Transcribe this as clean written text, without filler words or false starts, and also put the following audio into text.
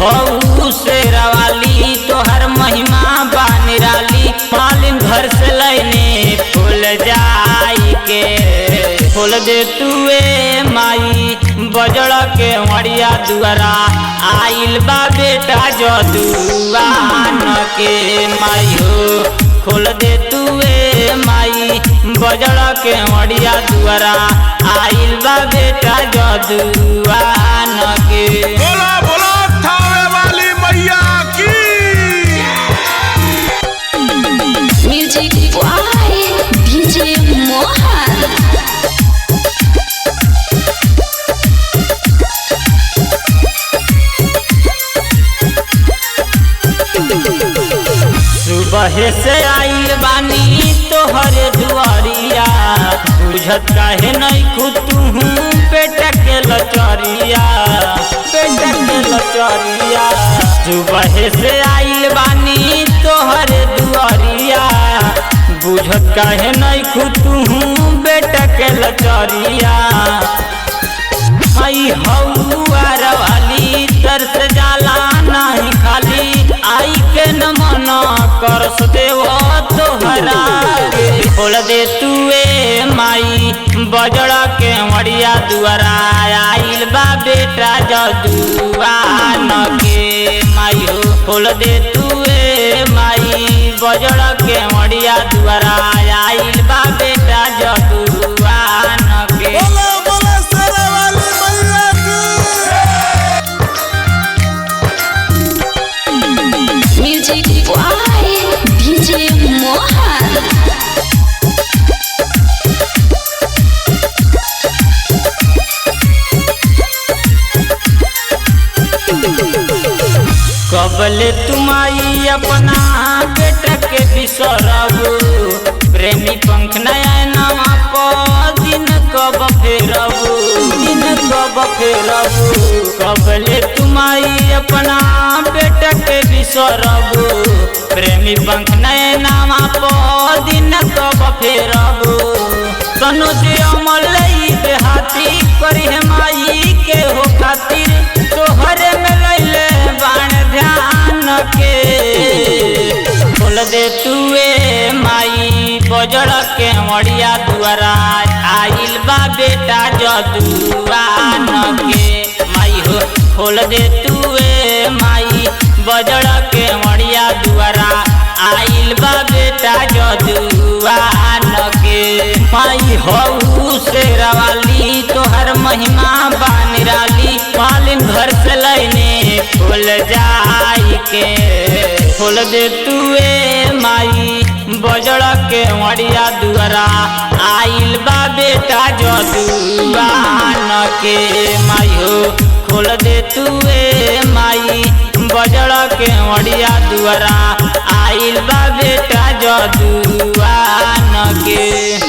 हऊ शेरावाली तोहर महिमा बा निराली। मालिन घर से लैने फूल जाई के फूल दे तुए माई बजड़ के मड़िया दुआरा आइल बा बेटा जदुआन के माई हो खोल दे तुए माई बजड़ के मड़िया दुआरा आइल बा बेटा जदुआन के। बोला बोला थावे वाली मैया की। Music boy DJ Mohan. सुबह से आइल बानी तोहर दुआरिया बुझत काहे नहीं खुतू बेटा के लचरिया बेटा के लचरिया। सुबह से आइल बानी तोहर दुआरिया बुझत काहे नहीं खुतू बेटा के लचरिया। आई हौआर वाली तरस जाला नहीं खाली आई के न मना करस देव तोहरा खोल दे तुए माई बजड़ा के मड़िया दुआरा आइल बा बेटा जदुआन के माई हो खोल दे तुए माई बजड़ा के मड़िया दुआरा आइल बा बेटा जदुआन के। Music boy DJ Mohan. कबले तुमाई अपना बेटा के बिसरबू प्रेमी पंख नयना दिन कब फेरबू दिन कब फेरबू। कबले तुमाई अपना बेटा के बिसरबू प्रेमी पंख नयना दिन कब फेरबू। सनोज अमल देहाती करी है माई के हो खातिर तोहरे में लैले बाण ध्यान के खोल दे तुए माई बजड़ के मड़िया दुआरा आइल बा बेटा जदुआन के माई हो खोल दे तुए माई बजड़ के मड़िया दुआरा आइल बा बेटा जदुआन के। माई हऊ शेरावाली तोहर महिमा बा निराली। मालिन घर से लैने फूल जाई के खोल दे तुए माई बजड़ के मड़िया दुआरा आइल बा बेटा जदुआन के माई हो खोल दे तुए माई बजड़ के मड़िया दुआरा आइल बा बेटा जदुआन के।